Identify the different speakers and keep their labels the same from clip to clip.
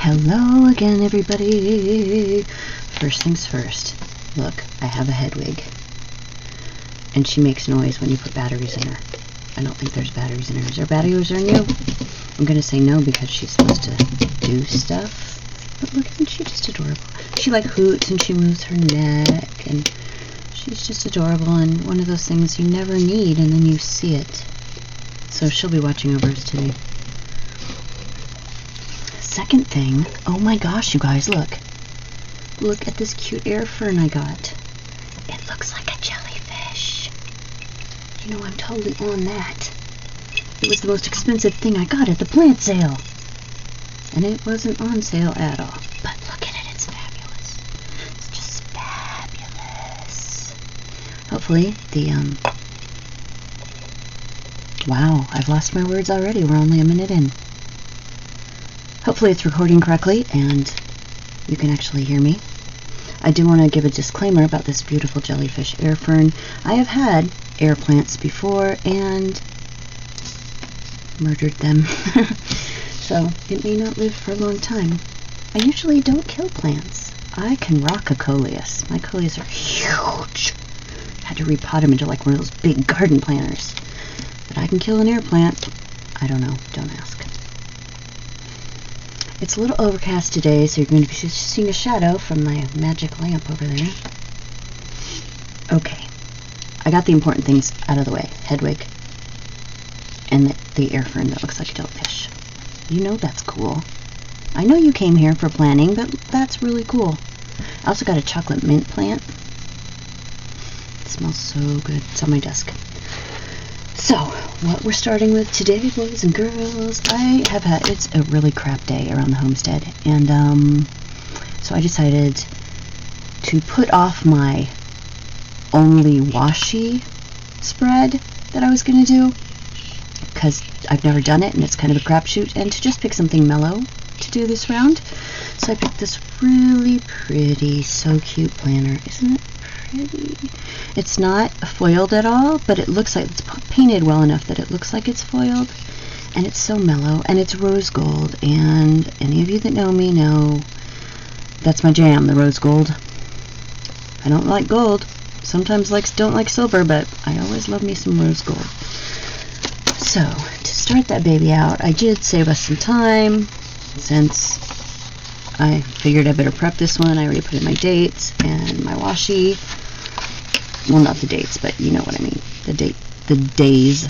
Speaker 1: Hello again, everybody. First things first. Look, I have a Hedwig. And she makes noise when you put batteries in her. I don't think there's batteries in her. Is there batteries in you? I'm going to say no because she's supposed to do stuff. But look, isn't she just adorable? She like hoots and she moves her neck. And she's just adorable and one of those things you never need and then you see it. So she'll be watching over us today. Second thing, oh my gosh, you guys, look. Look at this cute air fern I got. It looks like a jellyfish. You know, I'm totally on that. It was the most expensive thing I got at the plant sale. And it wasn't on sale at all. But look at it, it's fabulous. It's just fabulous. Hopefully, wow, I've lost my words already. We're only a minute in. Hopefully it's recording correctly and you can actually hear me. I do want to give a disclaimer about this beautiful jellyfish air fern. I have had air plants before and murdered them. So it may not live for a long time. I usually don't kill plants. I can rock a coleus. My coleus are huge. I had to repot them into like one of those big garden planters. But I can kill an air plant. I don't know. Don't ask. It's a little overcast today, so you're going to be seeing a shadow from my magic lamp over there. Okay, I got the important things out of the way. Hedwig and the air fern that looks like a jellyfish. You know that's cool. I know you came here for planning, but that's really cool. I also got a chocolate mint plant. It smells so good. It's on my desk. So, what we're starting with today, boys and girls, it's a really crap day around the homestead, and so I decided to put off my only washi spread that I was going to do, because I've never done it, and it's kind of a crapshoot, and to just pick something mellow to do this round. So I picked this really pretty, so cute planner. Isn't it pretty? It's not foiled at all, but it looks like it's painted well enough that it looks like it's foiled, and it's so mellow, and it's rose gold, and any of you that know me know that's my jam, the rose gold. I don't like gold. Sometimes don't like silver, but I always love me some rose gold. So, to start that baby out, I did save us some time, since I figured I better prep this one. I already put in my dates and my washi. Well, not the dates, but you know what I mean. The days.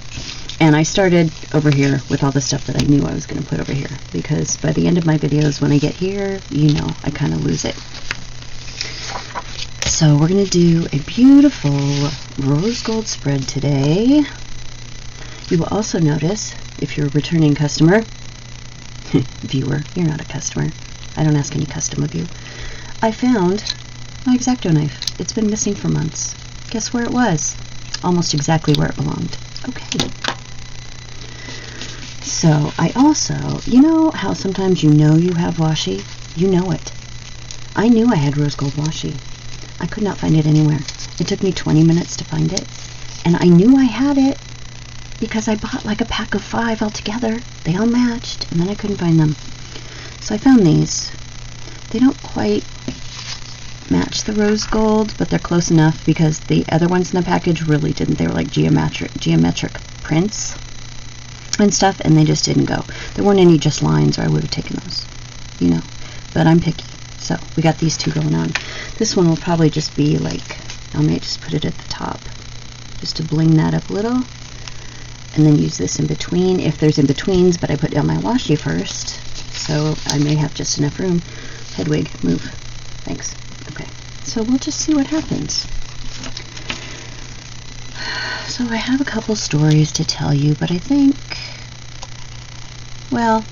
Speaker 1: And I started over here with all the stuff that I knew I was going to put over here, because by the end of my videos, when I get here, you know, I kind of lose it. So we're going to do a beautiful rose gold spread today. You will also notice, if you're a returning customer, viewer, you're not a customer. I don't ask any custom of you. I found my X-Acto knife. It's been missing for months. Guess where it was? Almost exactly where it belonged. Okay. So, I also, you know how sometimes you know you have washi? You know it. I knew I had rose gold washi. I could not find it anywhere. It took me 20 minutes to find it. And I knew I had it because I bought like a pack of 5 altogether. They all matched, and then I couldn't find them. So I found these. They don't quite match the rose gold, but they're close enough because the other ones in the package really didn't. They were like geometric prints and stuff, and they just didn't go. There weren't any just lines, or I would have taken those, you know. But I'm picky, so we got these two going on. This one will probably just be like, I may just put it at the top, just to bling that up a little, and then use this in between if there's in betweens. But I put down my washi first, so I may have just enough room. Hedwig, move. Thanks. Okay, so we'll just see what happens. So I have a couple stories to tell you, but I think, well,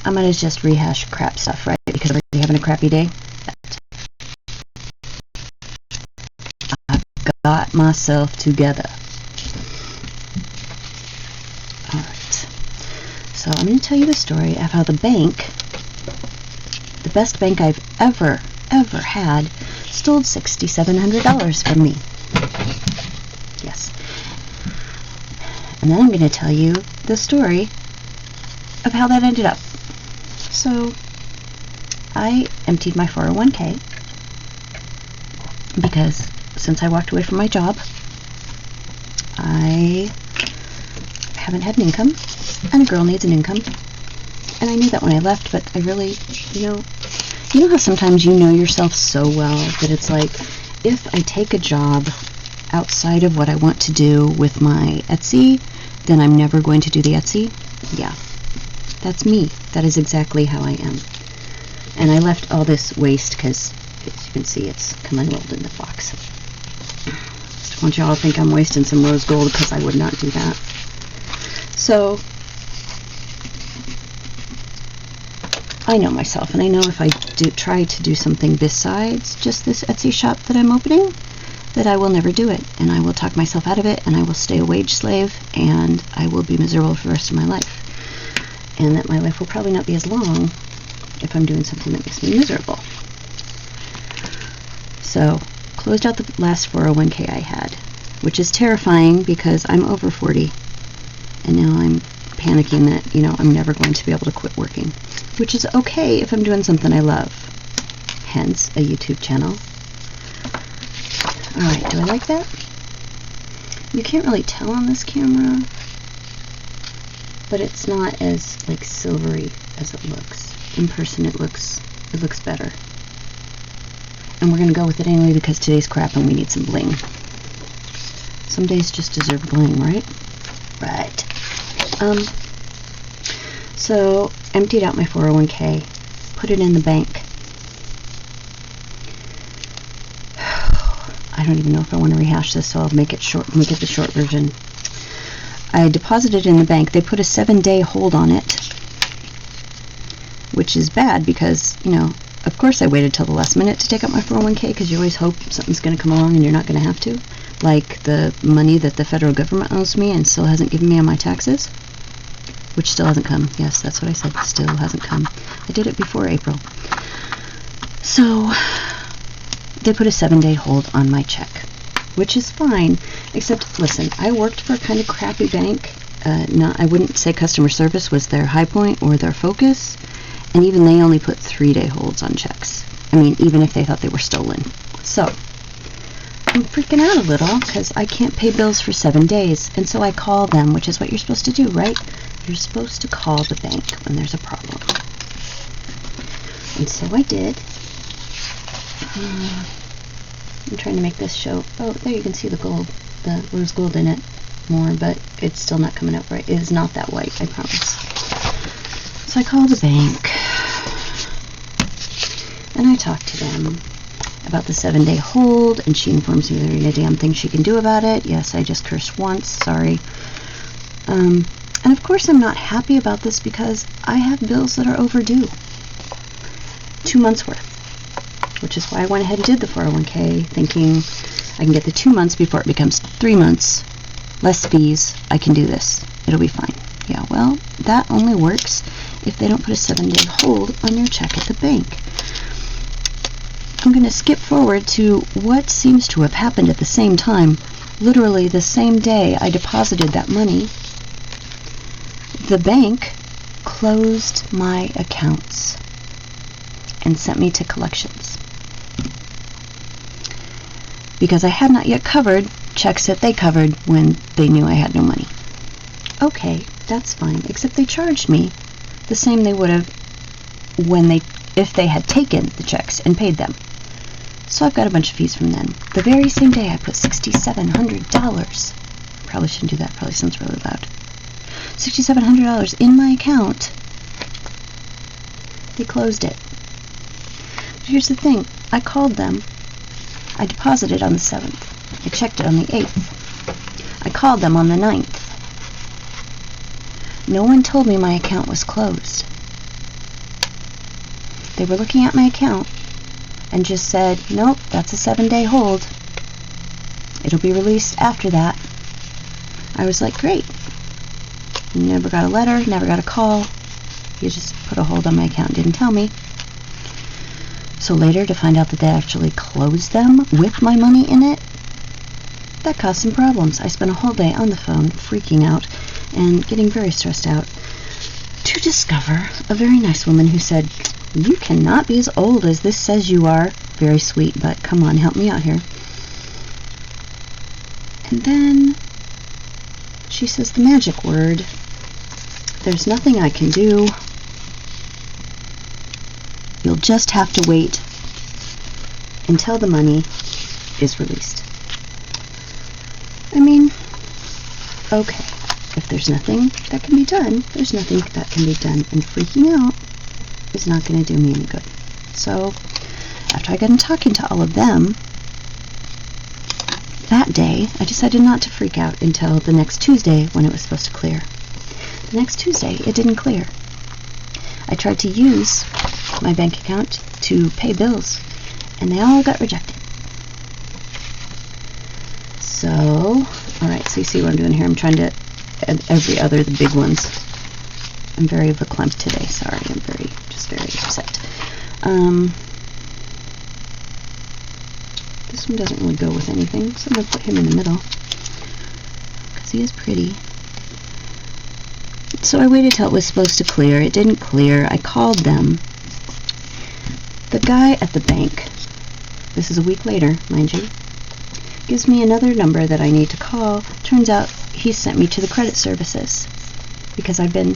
Speaker 1: I'm going to just rehash crap stuff, right? Because I'm already having a crappy day. I've got myself together. Alright. So I'm going to tell you the story of how the bank, the best bank I've ever had, stole $6,700 from me. Yes. And then I'm going to tell you the story of how that ended up. So I emptied my 401k because since I walked away from my job, I haven't had an income, and a girl needs an income. And I knew that when I left, but I really, you know how sometimes you know yourself so well that it's like, if I take a job outside of what I want to do with my Etsy, then I'm never going to do the Etsy. Yeah, that's me. That is exactly how I am. And I left all this waste because, as you can see, it's come unrolled in the box. Just want y'all to think I'm wasting some rose gold, because I would not do that. So I know myself, and I know if I try to do something besides just this Etsy shop that I'm opening, that I will never do it, and I will talk myself out of it, and I will stay a wage slave, and I will be miserable for the rest of my life, and that my life will probably not be as long if I'm doing something that makes me miserable. So, closed out the last 401k I had, which is terrifying because I'm over 40, and now I'm panicking that, I'm never going to be able to quit working, which is okay if I'm doing something I love, hence a YouTube channel. Alright, do I like that? You can't really tell on this camera, but it's not as silvery as it looks. In person it looks better. And we're going to go with it anyway because today's crap and we need some bling. Some days just deserve bling, right? Right. So, emptied out my 401k, put it in the bank. I don't even know if I want to rehash this, so I'll make it the short version. I deposited in the bank. They put a 7-day hold on it, which is bad because, of course I waited till the last minute to take out my 401k because you always hope something's going to come along and you're not going to have to. Like the money that the federal government owes me and still hasn't given me on my taxes, which still hasn't come. Yes, that's what I said. Still hasn't come. I did it before April. So they put a 7-day hold on my check, which is fine, except, listen, I worked for a kind of crappy bank. I wouldn't say customer service was their high point or their focus, and even they only put 3-day holds on checks. I mean, even if they thought they were stolen. So I'm freaking out a little because I can't pay bills for 7 days, and so I call them, which is what you're supposed to do, right? You're supposed to call the bank when there's a problem. And so I did. I'm trying to make this show. Oh, there you can see the gold. There's gold in it more, but it's still not coming out right. It is not that white, I promise. So I call the bank, and I talk to them about the 7-day hold, and she informs me there ain't a damn thing she can do about it. Yes, I just cursed once, sorry. And of course I'm not happy about this because I have bills that are overdue. 2 months worth, which is why I went ahead and did the 401k, thinking I can get the 2 months before it becomes 3 months, less fees, I can do this. It'll be fine. Yeah, well, that only works if they don't put a 7-day hold on your check at the bank. I'm going to skip forward to what seems to have happened at the same time. Literally the same day I deposited that money, the bank closed my accounts and sent me to collections because I had not yet covered checks that they covered when they knew I had no money. Okay, that's fine, except they charged me the same they would have if they had taken the checks and paid them. So I've got a bunch of fees from them. The very same day I put $6,700. Probably shouldn't do that, probably sounds really loud. $6,700 in my account. They closed it. But here's the thing, I called them. I deposited on the 7th. I checked it on the 8th. I called them on the 9th. No one told me my account was closed. They were looking at my account and just said, nope, that's a 7-day hold. It'll be released after that. I was like, great. Never got a letter, never got a call. You just put a hold on my account and didn't tell me. So later, to find out that they actually closed them with my money in it, that caused some problems. I spent a whole day on the phone freaking out and getting very stressed out. To to discover a very nice woman who said, "You cannot be as old as this says you are." Very sweet, but come on, help me out here. And then she says the magic word. There's nothing I can do. You'll just have to wait until the money is released. I mean, okay, if there's nothing that can be done, there's nothing that can be done, and freaking out is not going to do me any good. So, after I got in talking to all of them, that day, I decided not to freak out until the next Tuesday when it was supposed to clear. The next Tuesday, it didn't clear. I tried to use my bank account to pay bills, and they all got rejected. So, alright, so you see what I'm doing here. I'm trying to add every other, the big ones. I'm very verklempt today, sorry. I'm very upset. This one doesn't really go with anything, so I'm going to put him in the middle, because he is pretty. So I waited till it was supposed to clear. It didn't clear. I called them. The guy at the bank, this is a week later, mind you, gives me another number that I need to call. Turns out he sent me to the credit services because I've been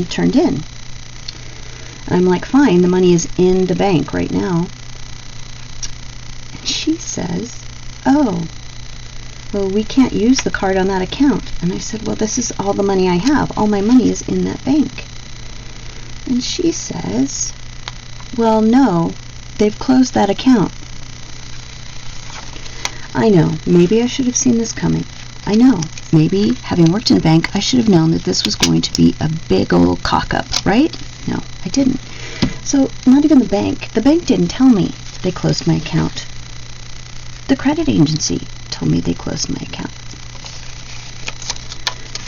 Speaker 1: turned in. I'm like, fine, the money is in the bank right now. And she says, oh, well, we can't use the card on that account. And I said, well, this is all the money I have. All my money is in that bank. And she says, well, no, they've closed that account. I know, maybe I should have seen this coming. I know, maybe, having worked in a bank, I should have known that this was going to be a big old cock-up, right? No, I didn't. So, not even the bank didn't tell me they closed my account. The credit agency told me they closed my account.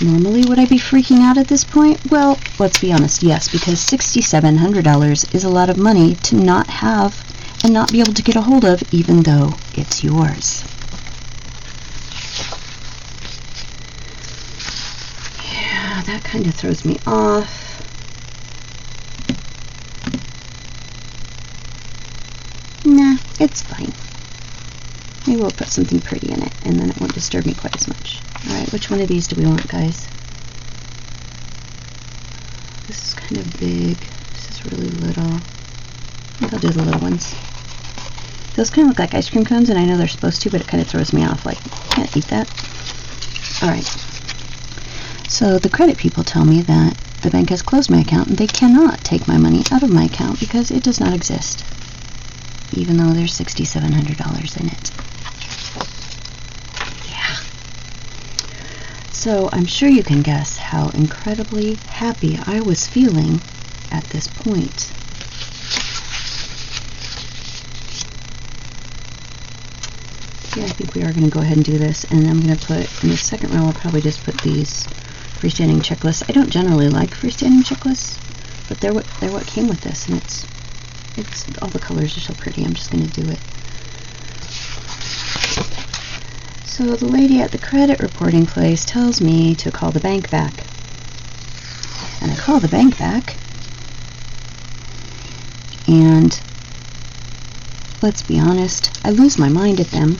Speaker 1: Normally, would I be freaking out at this point? Well, let's be honest, yes, because $6,700 is a lot of money to not have and not be able to get a hold of, even though it's yours. Yeah, that kind of throws me off. Nah, it's fine. Maybe we'll put something pretty in it, and then it won't disturb me quite as much. Alright, which one of these do we want, guys? This is kind of big. This is really little. I think I'll do the little ones. Those kind of look like ice cream cones, and I know they're supposed to, but it kind of throws me off. Like, can't eat that. Alright. So the credit people tell me that the bank has closed my account, and they cannot take my money out of my account because it does not exist, even though there's $6,700 in it. Yeah. So I'm sure you can guess how incredibly happy I was feeling at this point. Yeah, I think we are going to go ahead and do this, and I'm going to put, in the second row, I'll probably just put these freestanding checklists. I don't generally like freestanding checklists, but they're what came with this, and it's all the colors are so pretty. I'm just going to do it. So the lady at the credit reporting place tells me to call the bank back. And I call the bank back, and let's be honest, I lose my mind at them.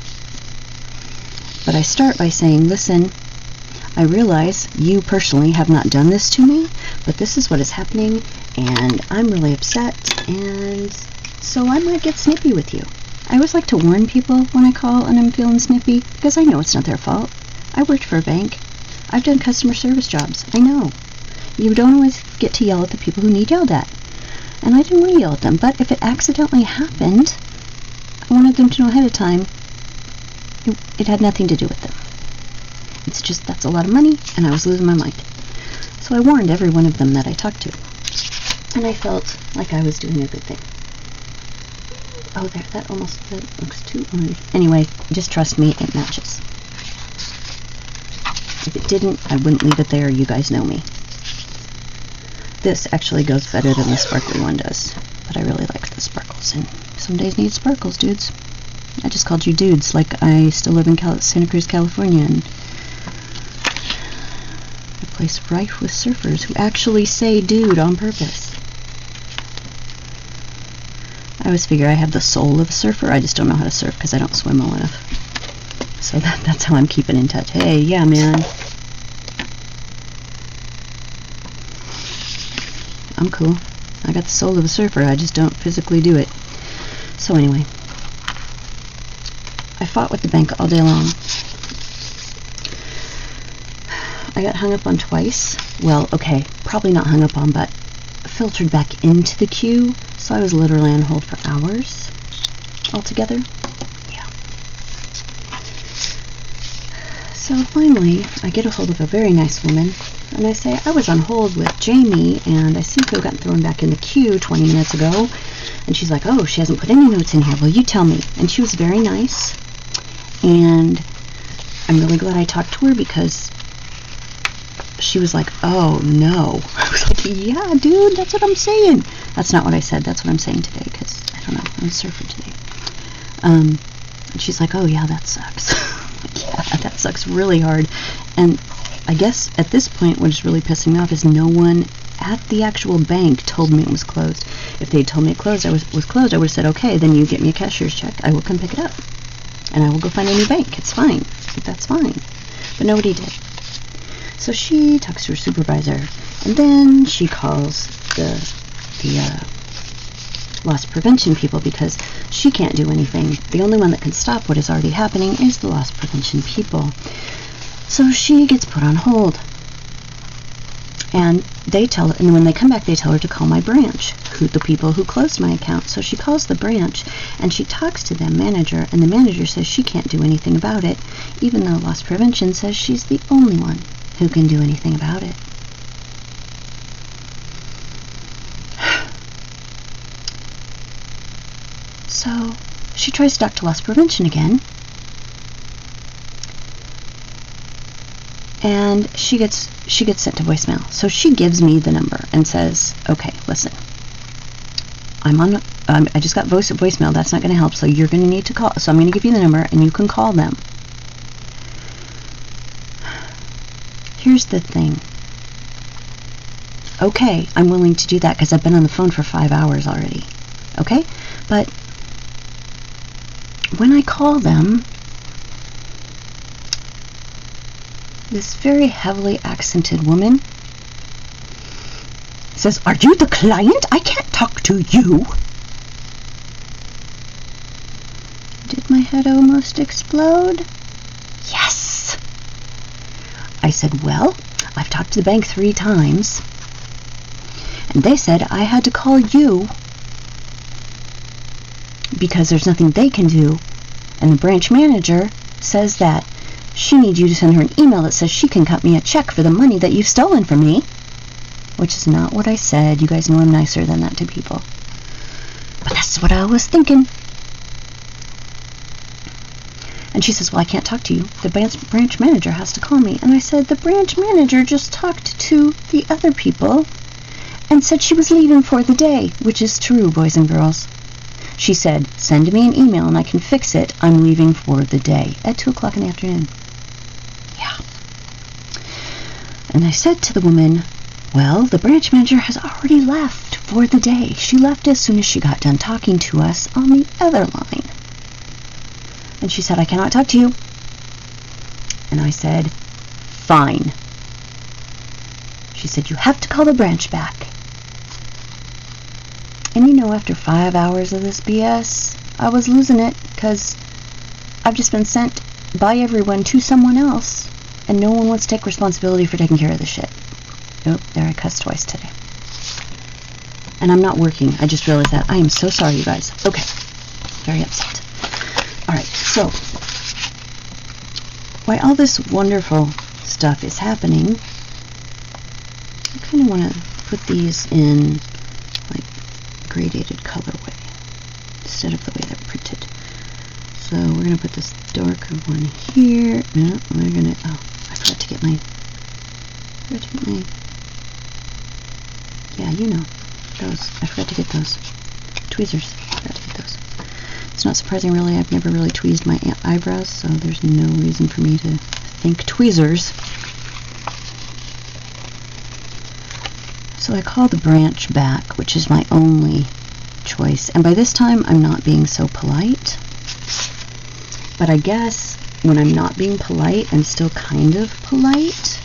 Speaker 1: But I start by saying, listen, I realize you personally have not done this to me, but this is what is happening, and I'm really upset, and so I might get snippy with you. I always like to warn people when I call and I'm feeling snippy, because I know it's not their fault. I worked for a bank. I've done customer service jobs. I know. You don't always get to yell at the people who need yelled at. And I didn't want to yell at them, but if it accidentally happened, I wanted them to know ahead of time it had nothing to do with them. It's just, that's a lot of money, and I was losing my mind. So I warned every one of them that I talked to. And I felt like I was doing a good thing. Oh, there, that looks too orange. Anyway, just trust me, it matches. If it didn't, I wouldn't leave it there. You guys know me. This actually goes better than the sparkly one does, but I really like the sparkles, and some days need sparkles, dudes. I just called you dudes, like I still live in Santa Cruz, California, and I place rife with surfers who actually say dude on purpose. I always figure I have the soul of a surfer. I just don't know how to surf because I don't swim well enough. So that's how I'm keeping in touch. Hey, yeah, man. I'm cool. I got the soul of a surfer. I just don't physically do it. So anyway, I fought with the bank all day long. I got hung up on twice. Well, okay, probably not hung up on, but filtered back into the queue. So I was literally on hold for hours altogether. Yeah. So finally, I get a hold of a very nice woman, and I say, I was on hold with Jamie, and I seem to have gotten thrown back in the queue 20 minutes ago. And she's like, oh, she hasn't put any notes in here. Well, you tell me. And she was very nice, and I'm really glad I talked to her because she was like, oh, no. I was like, yeah, dude, that's what I'm saying. That's not what I said. That's what I'm saying today because, I don't know, I'm surfing today. And she's like, oh, yeah, that sucks. Yeah, that sucks really hard. And I guess at this point what is really pissing me off is no one at the actual bank told me it was closed. If they told me it closed, I was closed, I would have said, okay, then you get me a cashier's check. I will come pick it up. And I will go find a new bank. It's fine. That's fine. But nobody did. So she talks to her supervisor, and then she calls the loss prevention people because she can't do anything. The only one that can stop what is already happening is the loss prevention people. So she gets put on hold. And they tell her, and when they come back, they tell her to call my branch, the people who closed my account. So she calls the branch, and she talks to the manager, and the manager says she can't do anything about it, even though loss prevention says she's the only one who can do anything about it. So she tries to talk to loss prevention again, and she gets sent to voicemail. So she gives me the number and says, okay, listen, I just got voicemail. That's not going to help, so you're going to need to call. So I'm going to give you the number, and you can call them. Here's the thing. Okay, I'm willing to do that because I've been on the phone for 5 hours already. Okay? But when I call them, this very heavily accented woman says, are you the client? I can't talk to you. Did my head almost explode? Yes. I said, well, I've talked to the bank 3 times, and they said I had to call you because there's nothing they can do, and the branch manager says that she needs you to send her an email that says she can cut me a check for the money that you've stolen from me, which is not what I said. You guys know I'm nicer than that to people. But that's what I was thinking. And she says, well, I can't talk to you. The branch manager has to call me. And I said, the branch manager just talked to the other people and said she was leaving for the day, which is true, boys and girls. She said, send me an email and I can fix it. I'm leaving for the day at 2 o'clock in the afternoon. Yeah. And I said to the woman, well, the branch manager has already left for the day. She left as soon as she got done talking to us on the other line. And she said, I cannot talk to you. And I said, fine. She said, you have to call the branch back. And you know, after 5 hours of this BS, I was losing it because I've just been sent by everyone to someone else, and no one wants to take responsibility for taking care of the shit. Oh, there, I cussed twice today. And I'm not working. I just realized that. I am so sorry, you guys. Okay. Very upset. Alright, so while all this wonderful stuff is happening, I kind of want to put these in like gradated colorway instead of the way they're printed. So we're going to put this darker one here. No, we're going to, oh, I forgot to get my, yeah, you know, those. I forgot to get those. Tweezers. I forgot to get those. It's not surprising, really. I've never really tweezed my eyebrows, so there's no reason for me to think tweezers. So I call the branch back, which is my only choice. And by this time, I'm not being so polite. But I guess when I'm not being polite, I'm still kind of polite.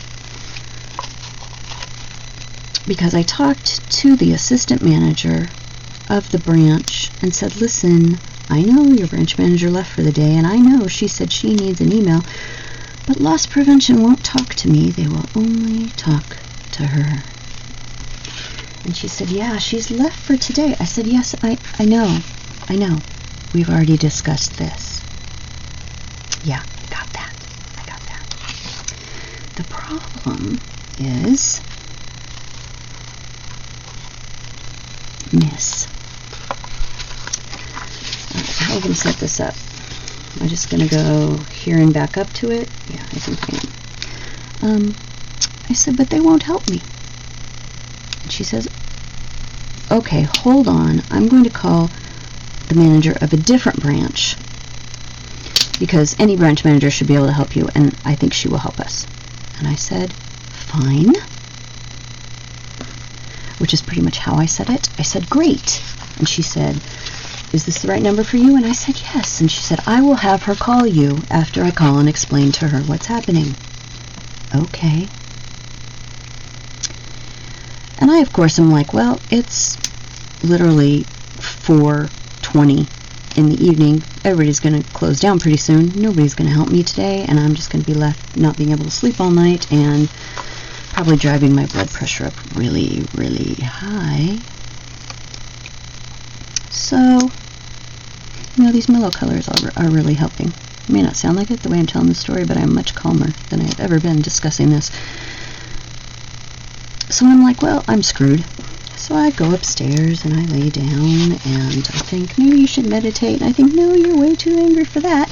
Speaker 1: Because I talked to the assistant manager of the branch and said, listen, I know your branch manager left for the day, and I know she said she needs an email, but loss prevention won't talk to me. They will only talk to her. And she said, yeah, she's left for today. I said, yes, I know. We've already discussed this. Yeah, I got that. The problem is Miss. How are we going to set this up? Am I just going to go here and back up to it? Yeah, I think I am. I said, but they won't help me. And she says, okay, hold on. I'm going to call the manager of a different branch, because any branch manager should be able to help you, and I think she will help us. And I said, fine. Which is pretty much how I said it. I said, great. And she said, is this the right number for you? And I said, yes. And she said, I will have her call you after I call and explain to her what's happening. Okay. And I, of course, am like, well, it's literally 4:20 in the evening. Everybody's going to close down pretty soon. Nobody's going to help me today, and I'm just going to be left not being able to sleep all night and probably driving my blood pressure up really, really high. So, these mellow colors are really helping. It may not sound like it the way I'm telling the story, but I'm much calmer than I've ever been discussing this. So I'm like, well, I'm screwed. So I go upstairs and I lay down and I think, maybe you should meditate. And I think, no, you're way too angry for that.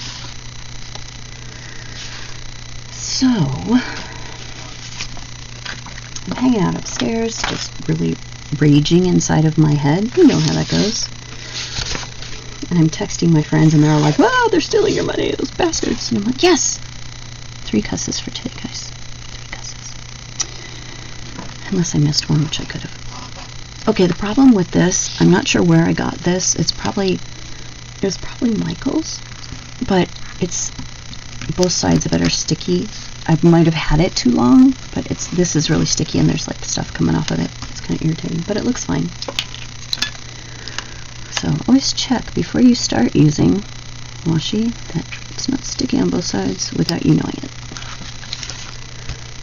Speaker 1: So I'm hanging out upstairs, just really raging inside of my head. You know how that goes. And I'm texting my friends and they're all like, wow, they're stealing your money, those bastards. And I'm like, yes. 3 cusses for today, guys. 3 cusses. Unless I missed one, which I could have. Okay, the problem with this, I'm not sure where I got this. It was probably Michael's, but it's, both sides of it are sticky. I might have had it too long, but this is really sticky and there's like stuff coming off of it. It's kind of irritating, but it looks fine. So always check before you start using washi that it's not sticky on both sides without you knowing it.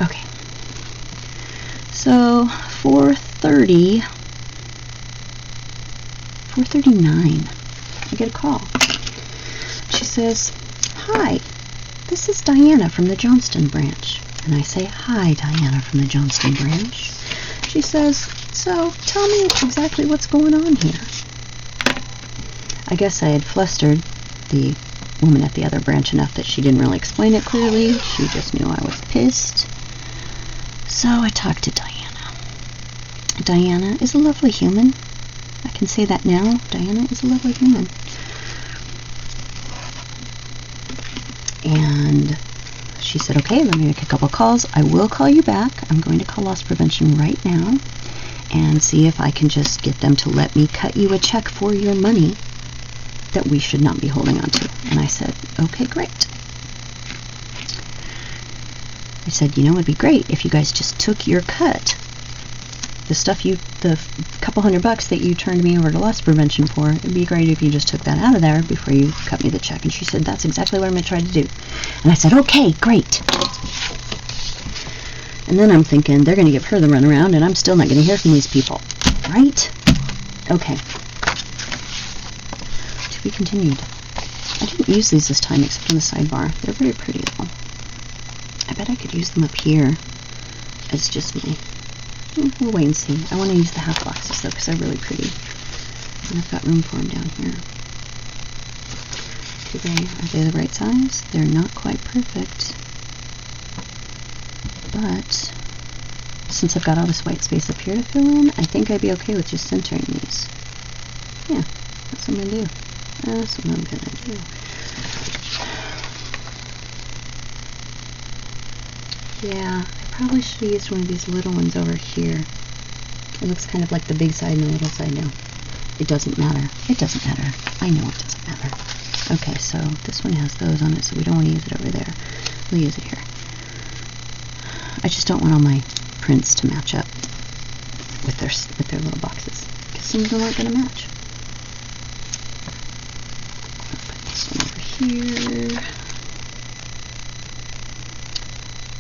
Speaker 1: Okay. So 4:39, I get a call. She says, hi, this is Diana from the Johnston branch. And I say, hi, Diana from the Johnston branch. She says, so tell me exactly what's going on here. I guess I had flustered the woman at the other branch enough that she didn't really explain it clearly. She just knew I was pissed. So I talked to Diana. Diana is a lovely human. I can say that now. Diana is a lovely human. And she said, okay, let me make a couple calls. I will call you back. I'm going to call loss prevention right now and see if I can just get them to let me cut you a check for your money that we should not be holding on to. And I said, okay, great. I said, it would be great if you guys just took your cut. The couple $100 that you turned me over to loss prevention for, it'd be great if you just took that out of there before you cut me the check. And she said, that's exactly what I'm going to try to do. And I said, okay, great. And then I'm thinking, they're going to give her the runaround, and I'm still not going to hear from these people. Right? Okay. To be continued. I didn't use these this time except on the sidebar. They're very pretty, though. I bet I could use them up here as just my... We'll wait and see. I want to use the half boxes, though, because they're really pretty. And I've got room for them down here. Are they the right size? They're not quite perfect. But since I've got all this white space up here to fill in, I think I'd be okay with just centering these. Yeah, that's what I'm going to do. That's what I'm going to do. Yeah, I probably should have used one of these little ones over here. It looks kind of like the big side and the little side now. It doesn't matter. It doesn't matter. I know it doesn't matter. Okay, so this one has those on it, so we don't want to use it over there. We'll use it here. I just don't want all my prints to match up with their little boxes, because some of them aren't going to match. I'll put this one over here.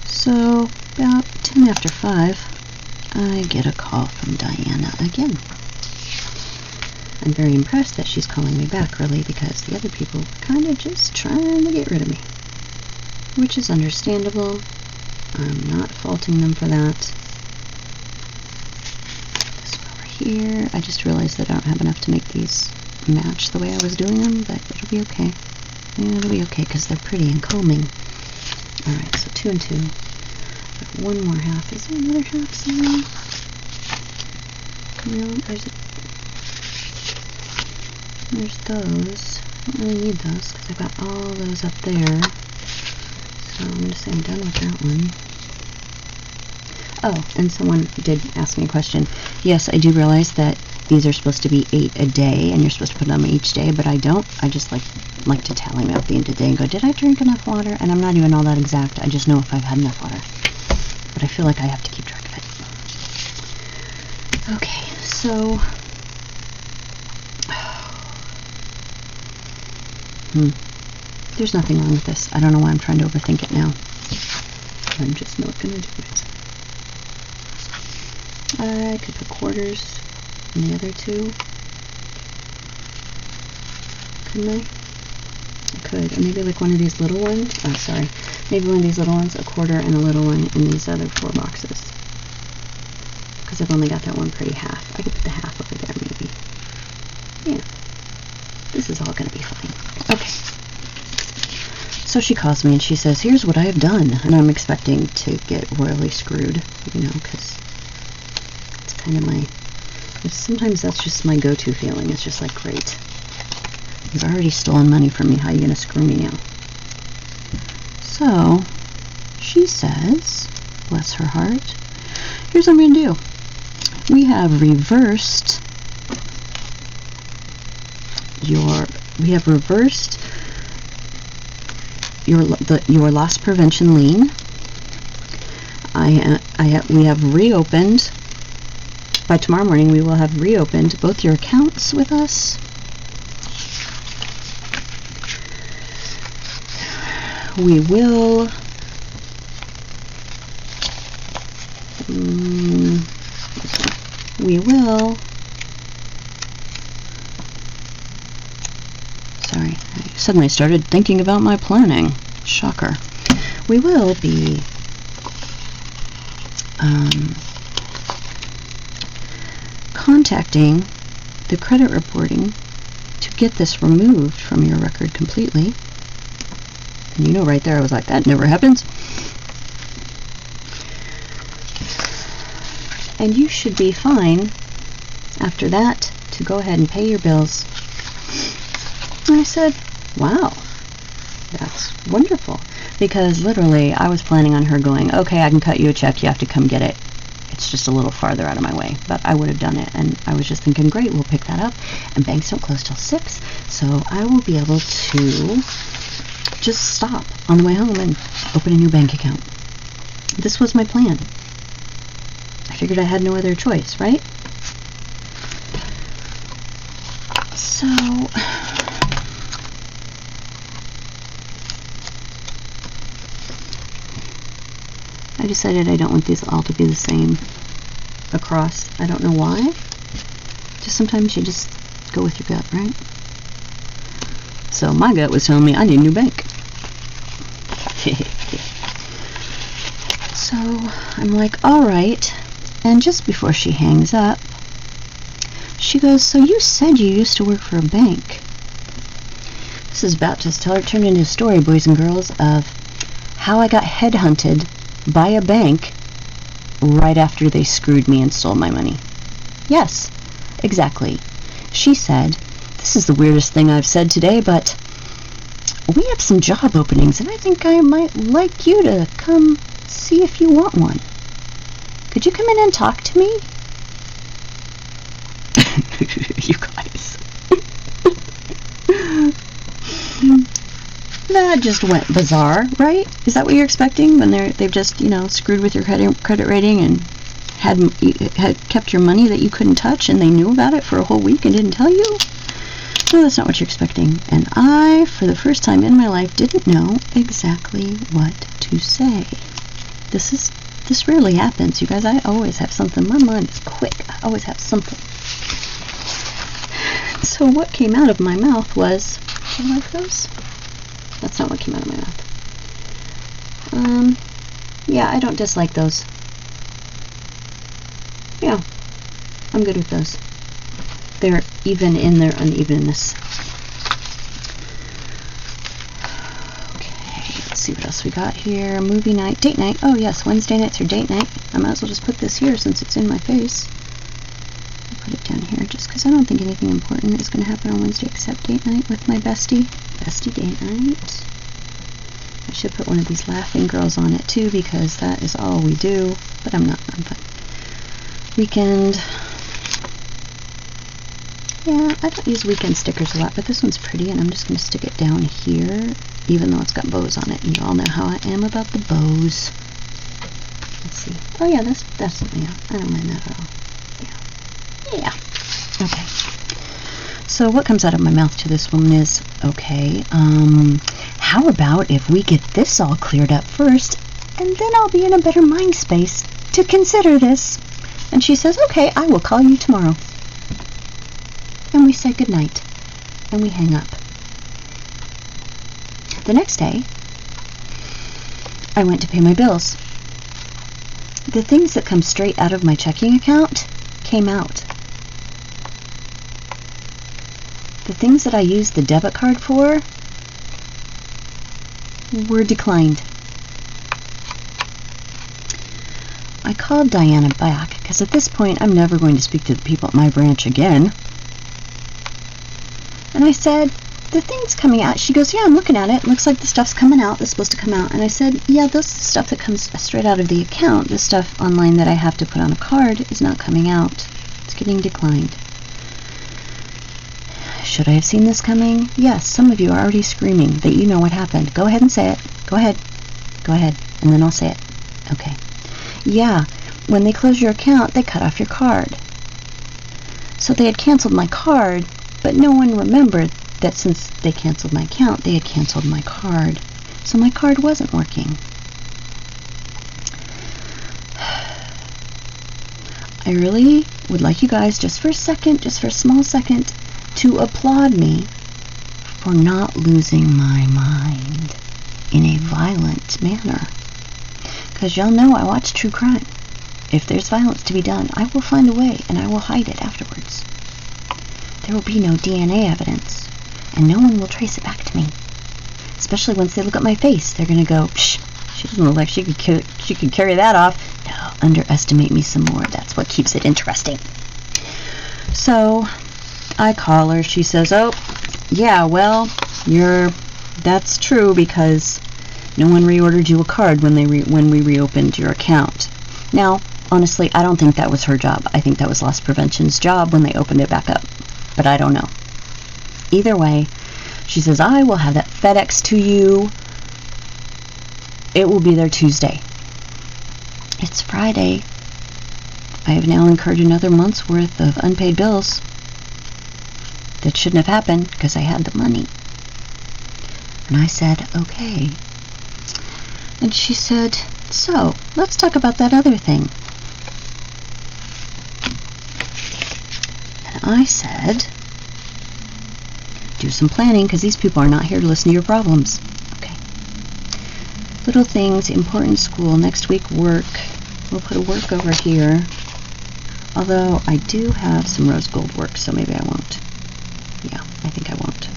Speaker 1: So, about 10 after 5, I get a call from Diana again. I'm very impressed that she's calling me back early, because the other people were kind of just trying to get rid of me, which is understandable. I'm not faulting them for that. This one over here. I just realized that I don't have enough to make these match the way I was doing them, but it'll be okay. Yeah, it'll be okay because they're pretty and calming. Alright, so 2 and 2. One more half. Is there another half somewhere? Come on, there's those. I don't really need those because I've got all those up there. So I'm going to say I'm done with that one. Oh, and someone did ask me a question. Yes, I do realize that these are supposed to be 8 a day, and you're supposed to put them each day, but I don't. I just like to tally them up at the end of the day and go, did I drink enough water? And I'm not even all that exact. I just know if I've had enough water. But I feel like I have to keep track of it. Okay, so... There's nothing wrong with this. I don't know why I'm trying to overthink it now. I'm just not going to do it. I could put quarters in the other two. Couldn't I? I could. Or maybe like one of these little ones. Oh, sorry. Maybe one of these little ones, a quarter and a little one in these other 4 boxes. Because I've only got that one pretty half. I could put the half over there maybe. Yeah. This is all going to be fine. Okay. So she calls me and she says, here's what I have done. And I'm expecting to get royally screwed, you know, because it's kind of my... Sometimes that's just my go-to feeling. It's just like, great. You've already stolen money from me. How are you going to screw me now? So, she says, bless her heart, here's what I'm going to do. We have reversed your loss prevention lien. We have reopened. By tomorrow morning, we will have reopened both your accounts with us. We will sorry, I suddenly started thinking about my planning. Shocker. We will be contacting the credit reporting to get this removed from your record completely. And you know right there I was like, that never happens. And you should be fine after that to go ahead and pay your bills. And I said, wow, that's wonderful. Because literally I was planning on her going, okay, I can cut you a check, you have to come get it. It's just a little farther out of my way, but I would have done it. And I was just thinking, great, we'll pick that up. And banks don't close till 6, so I will be able to just stop on the way home and open a new bank account. This was my plan. I figured I had no other choice, right? So I decided I don't want these all to be the same across. I don't know why. Just sometimes you just go with your gut, right? So my gut was telling me I need a new bank. So I'm like, all right. And just before she hangs up, she goes, so you said you used to work for a bank. This is about to turn into a story, boys and girls, of how I got headhunted by a bank right after they screwed me and stole my money. Yes, exactly. She said, this is the weirdest thing I've said today, but we have some job openings, and I think I might like you to come see if you want one. Could you come in and talk to me? You guys. That just went bizarre, right? Is that what you're expecting when they've just, screwed with your credit rating and had kept your money that you couldn't touch, and they knew about it for a whole week and didn't tell you? No, that's not what you're expecting. And I, for the first time in my life, didn't know exactly what to say. This rarely happens, you guys. I always have something. My mind is quick. I always have something. So what came out of my mouth was, do you like those? That's not what came out of my mouth. Yeah, I don't dislike those. Yeah, I'm good with those. They're even in their unevenness. Okay, let's see what else we got here. Movie night, date night. Oh yes, Wednesday nights are date night. I might as well just put this here since it's in my face. I'll put it down here just because I don't think anything important is going to happen on Wednesday except date night with my bestie. Bestie date night. I should put one of these laughing girls on it too because that is all we do. But I'm not. I'm fine. Weekend. Yeah, I don't use weekend stickers a lot, but this one's pretty, and I'm just going to stick it down here, even though it's got bows on it. And you all know how I am about the bows. Let's see. Oh yeah, that's yeah. I don't mind that at all. Yeah. Okay. So what comes out of my mouth to this woman is, okay, how about if we get this all cleared up first, and then I'll be in a better mind space to consider this. And she says, okay, I will call you tomorrow. And we say goodnight, and we hang up. The next day, I went to pay my bills. The things that come straight out of my checking account came out. The things that I used the debit card for were declined. I called Diana back, because at this point I'm never going to speak to the people at my branch again. And I said, the thing's coming out. She goes, yeah, I'm looking at it. It looks like the stuff's coming out. It's supposed to come out. And I said, yeah, this is the stuff that comes straight out of the account. The stuff online that I have to put on a card is not coming out. It's getting declined. Should I have seen this coming? Yes, some of you are already screaming that you know what happened. Go ahead and say it. Go ahead. Go ahead. And then I'll say it. Okay. Yeah, when they close your account, they cut off your card. So they had canceled my card, but no one remembered that since they canceled my account, they had canceled my card. So my card wasn't working. I really would like you guys, just for a second, just for a small second, to applaud me for not losing my mind in a violent manner. Because y'all know I watch true crime. If there's violence to be done, I will find a way, and I will hide it afterwards. There will be no DNA evidence, and no one will trace it back to me. Especially once they look at my face, they're going to go, psh, she doesn't look like she could carry that off. No, underestimate me some more. That's what keeps it interesting. So I call her. She says, oh, yeah, well, that's true because no one reordered you a card when we reopened your account. Now, honestly, I don't think that was her job. I think that was Loss Prevention's job when they opened it back up. But I don't know. Either way, she says, I will have that FedEx to you. It will be there Tuesday. It's Friday. I have now incurred another month's worth of unpaid bills. That shouldn't have happened because I had the money. And I said, okay. And she said, so, let's talk about that other thing. And I said, do some planning because these people are not here to listen to your problems. Okay. Little things, important school, next week work. We'll put a work over here. Although I do have some rose gold work, so maybe I won't. Yeah, I think I won't.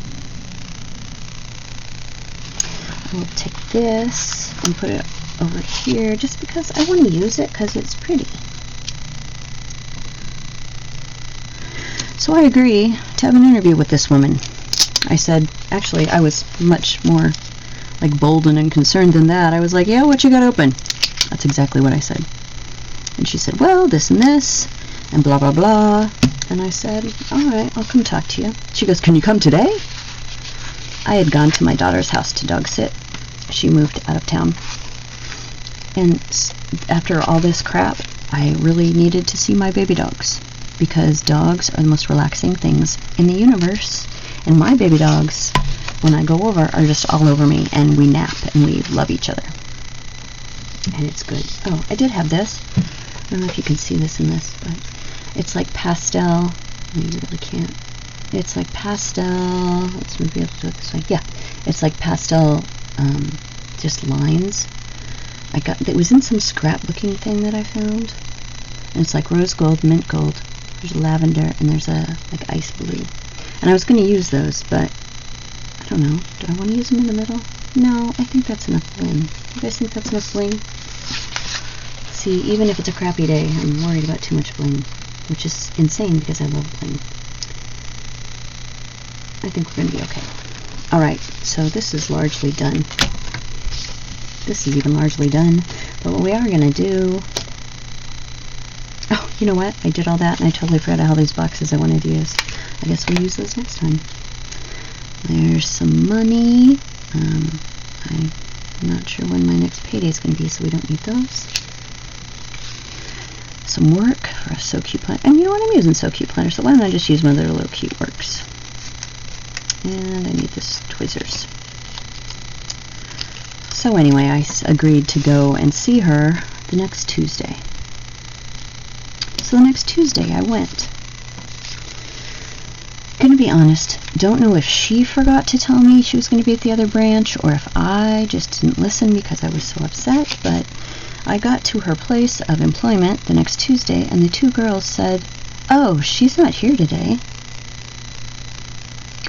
Speaker 1: I will take this and put it over here just because I want to use it because it's pretty. So I agree to have an interview with this woman. I said, actually, I was much more like bold and unconcerned than that. I was like, yeah, what you got open? That's exactly what I said. And she said, well, this and this, and blah, blah, blah. And I said, all right, I'll come talk to you. She goes, can you come today? I had gone to my daughter's house to dog sit. She moved out of town. And after all this crap, I really needed to see my baby dogs, because dogs are the most relaxing things in the universe. And my baby dogs, when I go over, are just all over me, and we nap, and we love each other. And it's good. Oh, I did have this. I don't know if you can see this in this, but it's like pastel. You really can't. It's like pastel. Let's maybe be able to do it this way. Yeah, it's like pastel, just lines. It was in some scrapbooking thing that I found. And it's like rose gold, mint gold. There's lavender, and there's a like ice blue. And I was going to use those, but I don't know. Do I want to use them in the middle? No, I think that's enough bling. You guys think that's enough bling? See, even if it's a crappy day, I'm worried about too much bling, which is insane because I love bling. I think we're going to be okay. Alright, so this is largely done. This is even largely done. But what we are going to do... Oh, you know what? I did all that and I totally forgot all these boxes I wanted to use. I guess we'll use those next time. There's some money. I'm not sure when my next payday is going to be, so we don't need those. Some work for a So Cute planner. And you know what? I'm using So Cute planner, so why don't I just use one of their little cute works? And I need this Twizzlers. So anyway, I agreed to go and see her the next Tuesday. So the next Tuesday I went. Gonna be honest, don't know if she forgot to tell me she was going to be at the other branch, or if I just didn't listen because I was so upset, but I got to her place of employment the next Tuesday, and the two girls said, oh, she's not here today.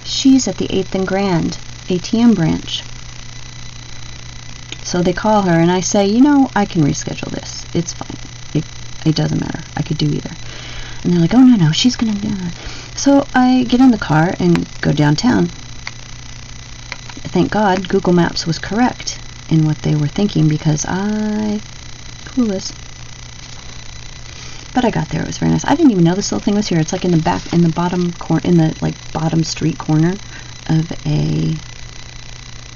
Speaker 1: She's at the 8th and Grand ATM branch. So they call her, and I say, you know, I can reschedule this. It's fine. It doesn't matter. I could do either. And they're like, oh, no, she's going to do it. So I get in the car and go downtown. Thank God Google Maps was correct in what they were thinking, because clueless. But I got there. It was very nice. I didn't even know this little thing was here. It's like in the back, in the bottom corner, in the like bottom street corner of a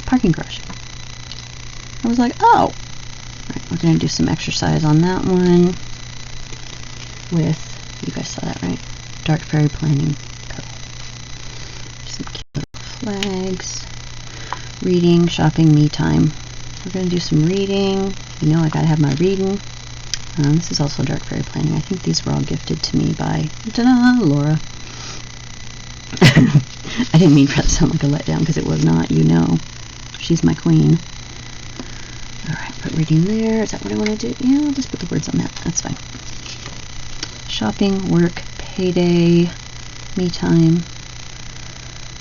Speaker 1: parking garage. I was like, oh. All right, we're going to do some exercise on that one with, you guys saw that, right? Dark Fairy Planning Co. Some cute little flags. Reading, shopping, me time. We're going to do some reading. You know I got to have my reading. This is also Dark Fairy Planning. I think these were all gifted to me by, ta-da, Laura. I didn't mean for that to sound like a letdown, because it was not, you know. She's my queen. Alright, put reading there. Is that what I want to do? Yeah, I'll just put the words on that. That's fine. Shopping, work, payday, me time,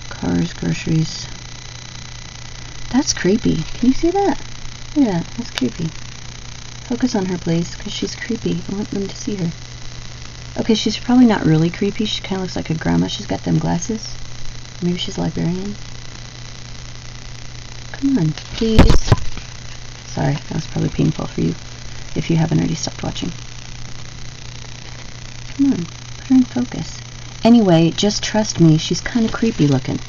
Speaker 1: cars, groceries. That's creepy. Can you see that? Yeah, that's creepy. Focus on her, please, because she's creepy. I want them to see her. Okay, she's probably not really creepy. She kind of looks like a grandma. She's got them glasses. Maybe she's a librarian. Come on, please. Sorry, that was probably painful for you if you haven't already stopped watching. Come on, put her in focus. Anyway, just trust me, she's kind of creepy looking.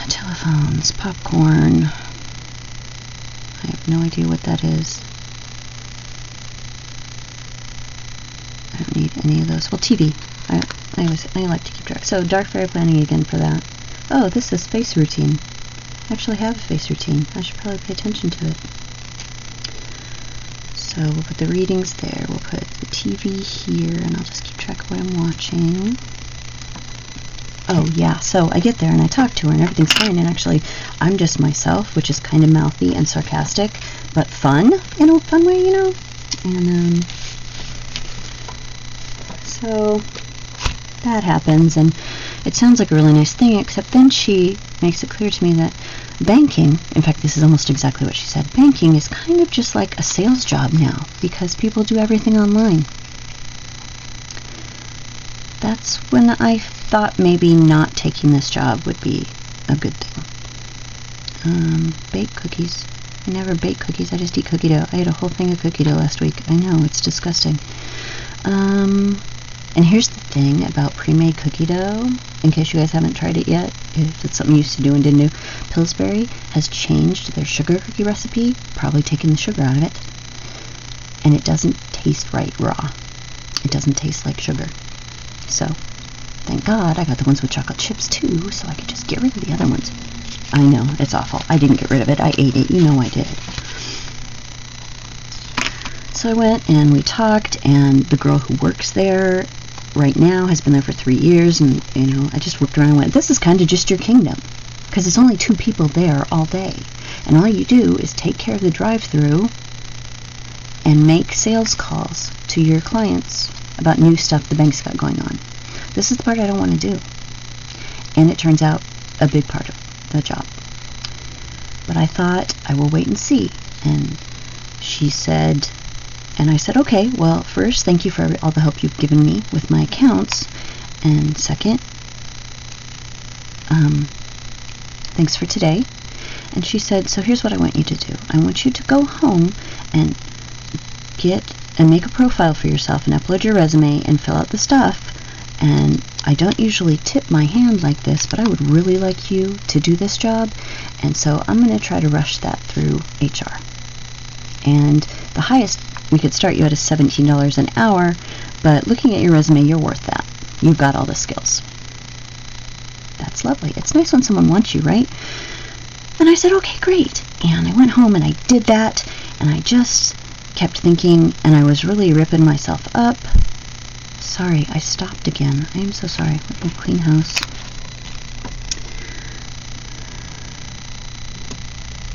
Speaker 1: Telephones, popcorn. I have no idea what that is. I don't need any of those. Well, TV. I like to keep track. So, Dark Fairy Planning again for that. Oh, this is face routine. I actually have a face routine. I should probably pay attention to it. So we'll put the readings there. We'll put the TV here, and I'll just keep track of what I'm watching. Oh, yeah. So I get there, and I talk to her, and everything's fine. And actually, I'm just myself, which is kind of mouthy and sarcastic, but fun in a fun way, you know? And so that happens, and it sounds like a really nice thing, except then she makes it clear to me that banking, in fact, this is almost exactly what she said, banking is kind of just like a sales job now, because people do everything online. That's when I thought maybe not taking this job would be a good thing. Bake cookies. I never bake cookies, I just eat cookie dough. I ate a whole thing of cookie dough last week. I know, it's disgusting. And here's the thing about pre-made cookie dough, in case you guys haven't tried it yet, if it's something you used to do and didn't do, Pillsbury has changed their sugar cookie recipe, probably taking the sugar out of it, and it doesn't taste right raw. It doesn't taste like sugar. So, thank God I got the ones with chocolate chips too, so I could just get rid of the other ones. I know, it's awful. I didn't get rid of it. I ate it. You know I did. So I went and we talked, and the girl who works there right now has been there for 3 years, and I just looked around and went, this is kind of just your kingdom, because it's only 2 people there all day, and all you do is take care of the drive-through and make sales calls to your clients about new stuff the bank's got going on. This is the part I don't want to do, and it turns out a big part of the job. But I thought I will wait and see, and she said, and I said, okay, well, first, thank you for all the help you've given me with my accounts, and second, thanks for today. And she said, so here's what I want you to do. I want you to go home and make a profile for yourself and upload your resume and fill out the stuff. And I don't usually tip my hand like this, but I would really like you to do this job, and so I'm going to try to rush that through HR. And the highest we could start you at is $17 an hour, but looking at your resume, you're worth that. You've got all the skills. That's lovely. It's nice when someone wants you, right? And I said, okay, great. And I went home and I did that, and I just kept thinking, and I was really ripping myself up. Sorry, I stopped again. I am so sorry. Let me clean house.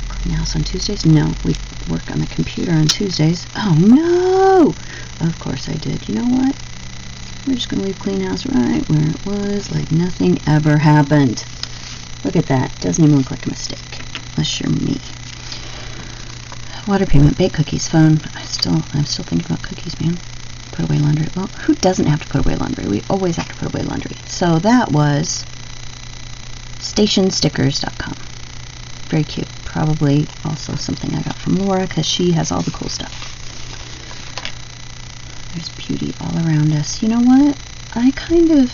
Speaker 1: Clean house on Tuesdays? No, we work on the computer on Tuesdays. Oh no! Of course I did. You know what? We're just going to leave clean house right where it was, like nothing ever happened. Look at that. Doesn't even look like a mistake. Unless you're me. Water payment, bake cookies, phone. I'm still thinking about cookies, man. Put away laundry. Well, who doesn't have to put away laundry? We always have to put away laundry. So that was stationstickers.com. Very cute. Probably also something I got from Laura, because she has all the cool stuff. There's beauty all around us. You know what? I kind of...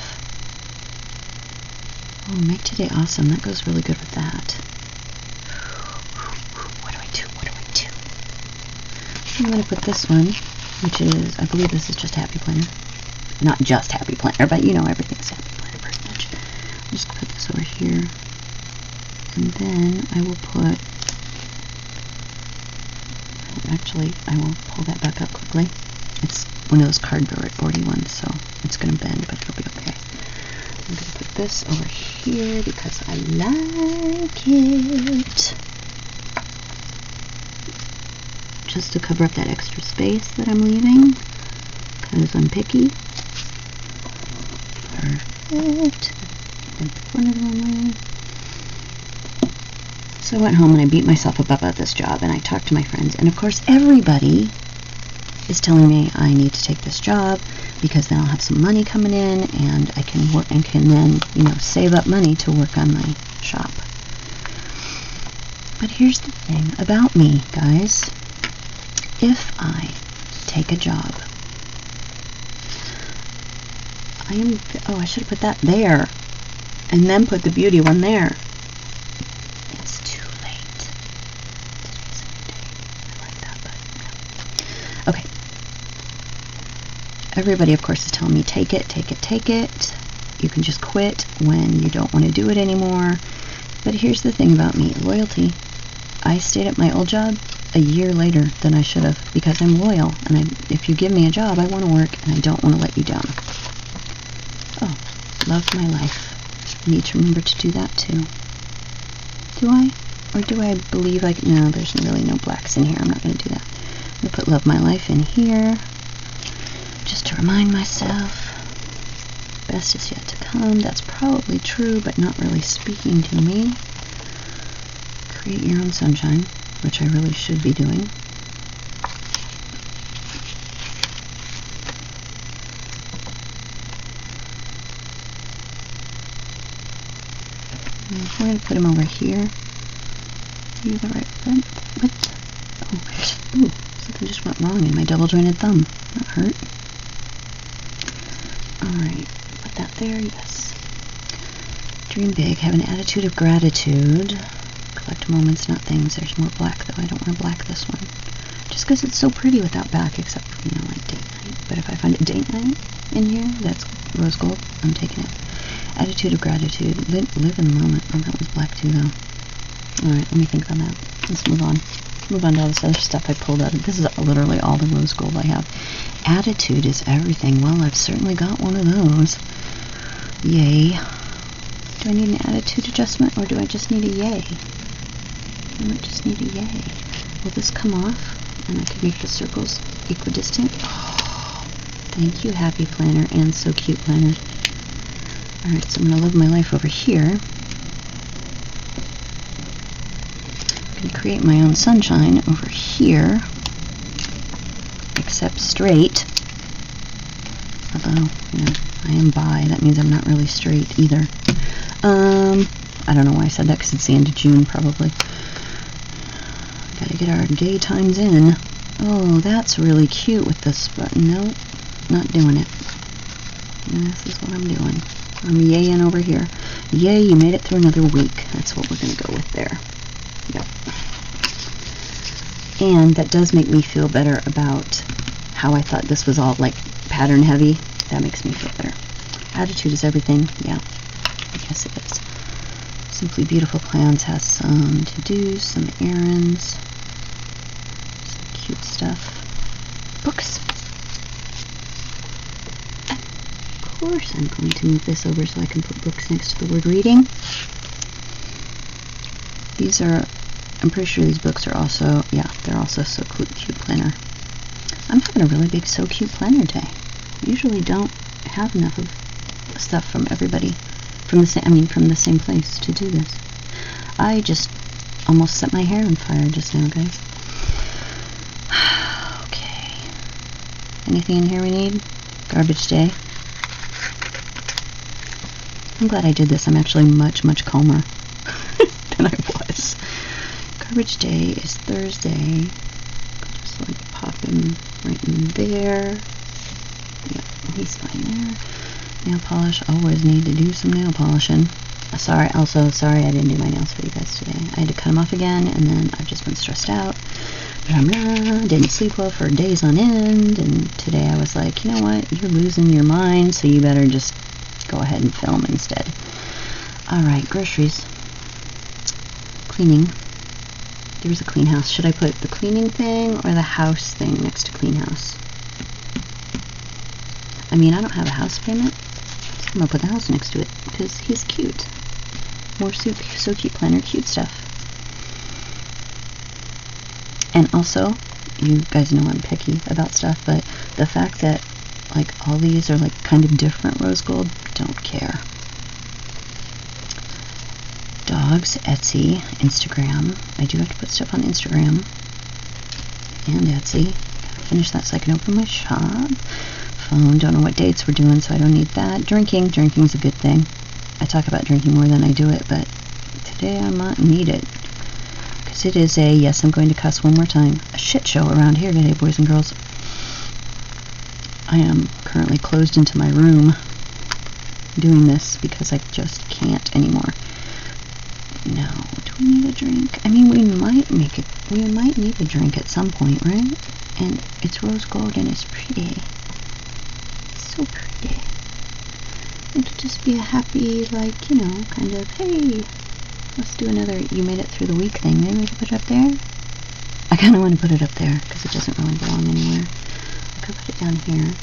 Speaker 1: Oh, make today awesome. That goes really good with that. What do I do? I'm going to put this one, which is, I believe this is just Happy Planner. Not just Happy Planner, but everything's Happy Planner pretty much. I'll just put this over here. And then I will put, actually, I will pull that back up quickly. It's one of those cardboardy ones, so it's going to bend, but it'll be okay. I'm going to put this over here because I like it. Just to cover up that extra space that I'm leaving, because I'm picky. Perfect. And one of them. So I went home and I beat myself up about this job, and I talked to my friends, and of course everybody is telling me I need to take this job because then I'll have some money coming in, and I can work and can then save up money to work on my shop. But here's the thing about me, guys. If I take a job, I should have put that there and then put the beauty one there. It's too late. Today's a new day. I like that, but no. Okay. Everybody, of course, is telling me take it. You can just quit when you don't want to do it anymore. But here's the thing about me, loyalty. I stayed at my old job a year later than I should have, because I'm loyal, and if you give me a job, I want to work, and I don't want to let you down. Oh, love my life. I need to remember to do that too. Do I? Or do I believe no, there's really no blacks in here. I'm not going to do that. I'm going to put love my life in here, just to remind myself. Best is yet to come. That's probably true, but not really speaking to me. Create your own sunshine, which I really should be doing. I'm going to put him over here. You're the right width. Oh, gosh. Ooh, something just went wrong in my double jointed thumb. That hurt. there? Yes. Dream big. Have an attitude of gratitude. Collect moments, not things. There's more black, though. I don't want to black this one. Just because it's so pretty without back, except for, like date night. But if I find a date night in here, that's rose gold. I'm taking it. Attitude of gratitude. Live in the moment. Oh, that was black, too, though. Alright, let me think on that. Let's move on. Move on to all this other stuff I pulled out. This is literally all the rose gold I have. Attitude is everything. Well, I've certainly got one of those. Yay. Do I need an attitude adjustment, or do I just need a yay? I might just need a yay. Will this come off, and I can make the circles equidistant? Oh, thank you, Happy Planner, and So Cute Planner. Alright, so I'm going to live my life over here. Create my own sunshine over here, except straight. Although, I am bi. That means I'm not really straight either. I don't know why I said that, because it's the end of June, probably. Gotta get our gay times in. Oh, that's really cute with this button. No, not doing it. This is what I'm doing. I'm yaying over here. Yay, you made it through another week. That's what we're gonna go with there. Yep. And that does make me feel better about how I thought this was all like pattern heavy. That makes me feel better. Attitude is everything. Yeah, I guess it is. Simply Beautiful Plans has some to-dos, some errands, some cute stuff. Books. Of course I'm going to move this over so I can put books next to the word reading. These are, I'm pretty sure these books are also, yeah, they're also So Cute Planner. I'm having a really big So Cute Planner day. I usually don't have enough of stuff from everybody, from the same place to do this. I just almost set my hair on fire just now, guys. Okay. Anything in here we need? Garbage day. I'm glad I did this. I'm actually much, much calmer than I was. Garbage day is Thursday. Just like pop him right in there. Yep, he's fine there. Nail polish. Always need to do some nail polishing. Sorry I didn't do my nails for you guys today. I had to cut them off again, and then I've just been stressed out. Blah, blah, didn't sleep well for days on end, and today I was like, you know what? You're losing your mind, so you better just go ahead and film instead. Alright, groceries. Cleaning. There's a clean house. Should I put the cleaning thing or the house thing next to clean house? I mean, I don't have a house payment, so I'm going to put the house next to it, because he's cute. More So Cute Planner cute stuff. And also, you guys know I'm picky about stuff, but the fact that like all these are like kind of different rose gold, don't care. Dogs, Etsy, Instagram. I do have to put stuff on Instagram and Etsy. Gotta finish that so I can open my shop. Phone, don't know what dates we're doing, so I don't need that. Drinking's a good thing. I talk about drinking more than I do it, but today I might need it. Because it is a, yes, I'm going to cuss one more time, a shit show around here today, boys and girls. I am currently closed into my room doing this because I just can't anymore. No, do we need a drink? I mean, we might need a drink at some point, right? And it's rose gold and it's pretty. It's so pretty. It'll just be a happy, like, kind of, hey, let's do another you made it through the week thing. Maybe we can put it up there? I kind of want to put it up there because it doesn't really belong anywhere. I could put it down here.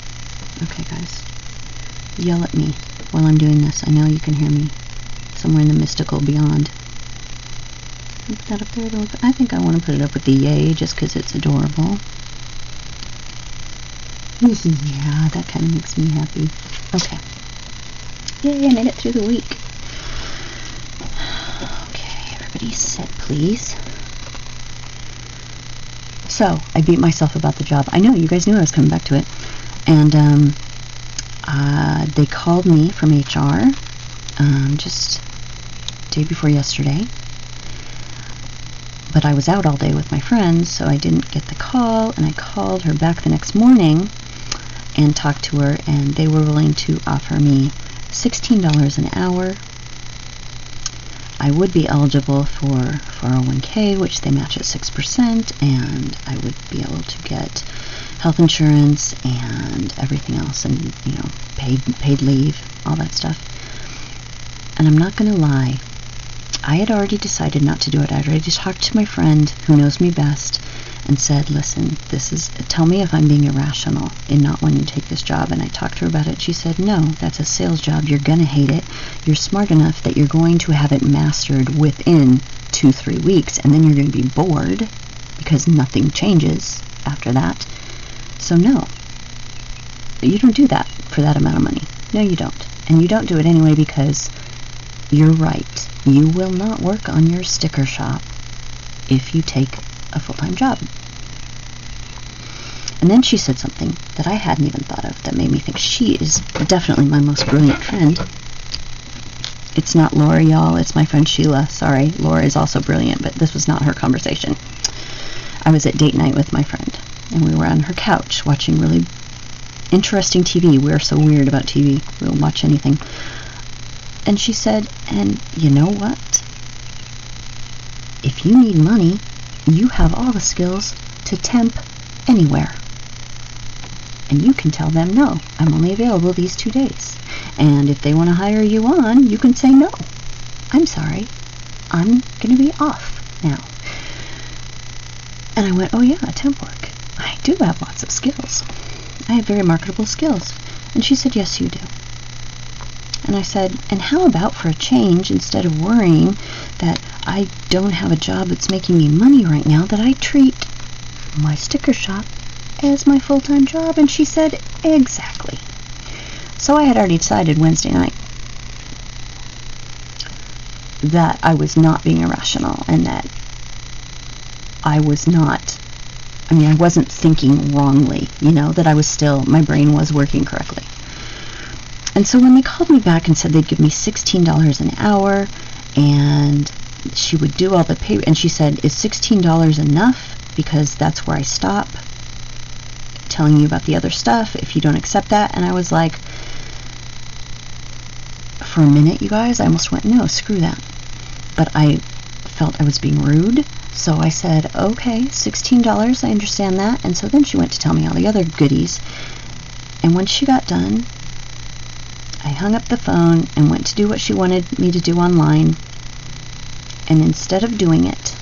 Speaker 1: Okay, guys. Yell at me while I'm doing this. I know you can hear me somewhere in the mystical beyond. Can I put that up there? I think I want to put it up with the yay just because it's adorable. Yeah, that kind of makes me happy. Okay. Yay, I made it through the week. Okay, everybody sit, please. So, I beat myself about the job. I know, you guys knew I was coming back to it. And, they called me from HR, just day before yesterday. But I was out all day with my friends, so I didn't get the call, and I called her back the next morning and talked to her, and they were willing to offer me $16 an hour. I would be eligible for 401k, which they match at 6%, and I would be able to get health insurance and everything else, and paid leave, all that stuff. And I'm not going to lie, I had already decided not to do it. I had already talked to my friend who knows me best and said, listen, tell me if I'm being irrational in not wanting to take this job. And I talked to her about it. She said, no, that's a sales job. You're going to hate it. You're smart enough that you're going to have it mastered within 2-3 weeks, and then you're going to be bored because nothing changes after that. So no, you don't do that for that amount of money. No, you don't. And you don't do it anyway because you're right. You will not work on your sticker shop if you take a full-time job. And then she said something that I hadn't even thought of that made me think she is definitely my most brilliant friend. It's not Laura, y'all. It's my friend Sheila. Sorry, Laura is also brilliant, but this was not her conversation. I was at date night with my friend, and we were on her couch watching really interesting TV. We're so weird about TV. We'll watch anything. And she said, and you know what? If you need money, you have all the skills to temp anywhere. And you can tell them, no, I'm only available these 2 days. And if they want to hire you on, you can say, no, I'm sorry, I'm going to be off now. And I went, oh yeah, temp work. I do have lots of skills. I have very marketable skills. And she said, yes, you do. And I said, and how about for a change, instead of worrying that I don't have a job that's making me money right now, that I treat my sticker shop as my full-time job? And she said, exactly. So I had already decided Wednesday night that I was not being irrational, and that I wasn't thinking wrongly, that I was still, my brain was working correctly. And so when they called me back and said they'd give me $16 an hour, and she would do all the pay, and she said, is $16 enough? Because that's where I stop telling you about the other stuff if you don't accept that. And I was like, for a minute, you guys, I almost went, no, screw that. But I felt I was being rude, so I said, okay, $16, I understand that. And so then she went to tell me all the other goodies. And when she got done, I hung up the phone and went to do what she wanted me to do online. And instead of doing it,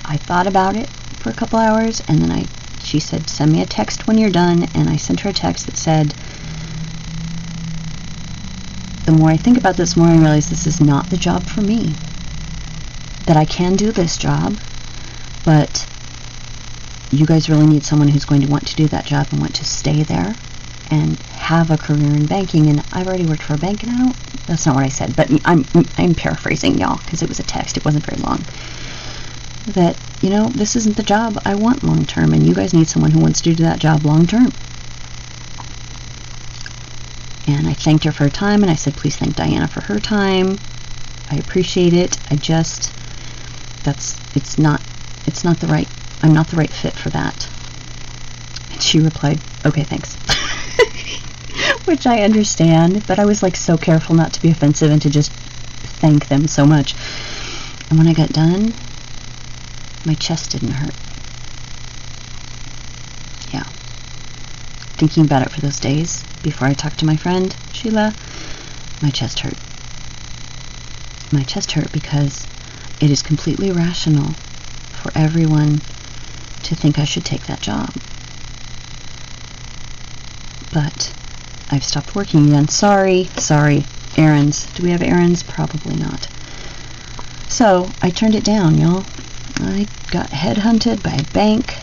Speaker 1: I thought about it for a couple hours, and then she said, send me a text when you're done. And I sent her a text that said, the more I think about this, the more I realize this is not the job for me. That I can do this job, but you guys really need someone who's going to want to do that job and want to stay there and have a career in banking. And I've already worked for a bank, and that's not what I said, but I'm paraphrasing, y'all, because it was a text. It wasn't very long. That, this isn't the job I want long term, and you guys need someone who wants to do that job long term. And I thanked her for her time, and I said, please thank Diana for her time. I appreciate it. I'm not the right fit for that. And she replied, okay, thanks. Which I understand, but I was so careful not to be offensive and to just thank them so much. And when I got done, my chest didn't hurt. Yeah. Thinking about it for those days before I talked to my friend, Sheila, my chest hurt. My chest hurt because it is completely irrational for everyone to think I should take that job. But I've stopped working again. Sorry. Errands. Do we have errands? Probably not. So I turned it down, y'all. I got headhunted by a bank,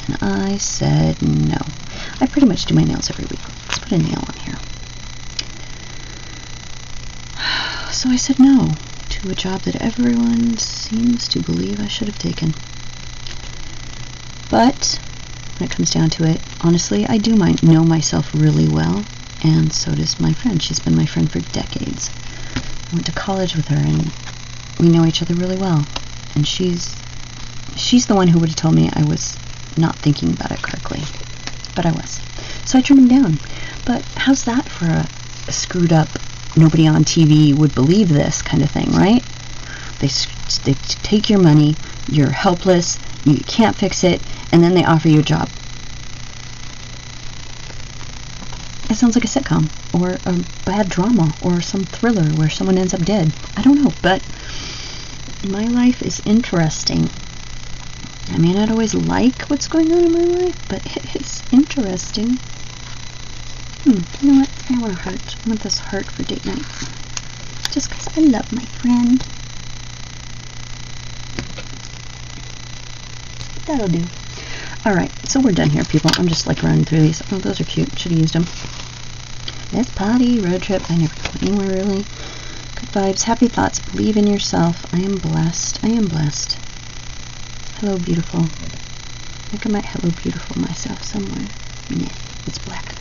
Speaker 1: and I said no. I pretty much do my nails every week. Let's put a nail on here. So I said no to a job that everyone seems to believe I should have taken. But when it comes down to it, honestly, I do know myself really well, and so does my friend. She's been my friend for decades. I went to college with her, and we know each other really well. And she's the one who would have told me I was not thinking about it correctly. But I was. So I turned him down. But how's that for a screwed up, nobody on TV would believe this kind of thing, right? They take your money, you're helpless, you can't fix it, and then they offer you a job. It sounds like a sitcom, or a bad drama, or some thriller where someone ends up dead. I don't know, but my life is interesting. I may not always like what's going on in my life, but it is interesting. You know what? I want a heart. I want this heart for date nights. Just because I love my friend. That'll do. Alright, so we're done here, people. I'm just like running through these. Oh, those are cute. Should have used them. Let's party, road trip. I never go anywhere, really. Good vibes, happy thoughts. Believe in yourself. I am blessed. I am blessed. Hello, beautiful. I think I might hello, beautiful myself somewhere. Nah, it's black.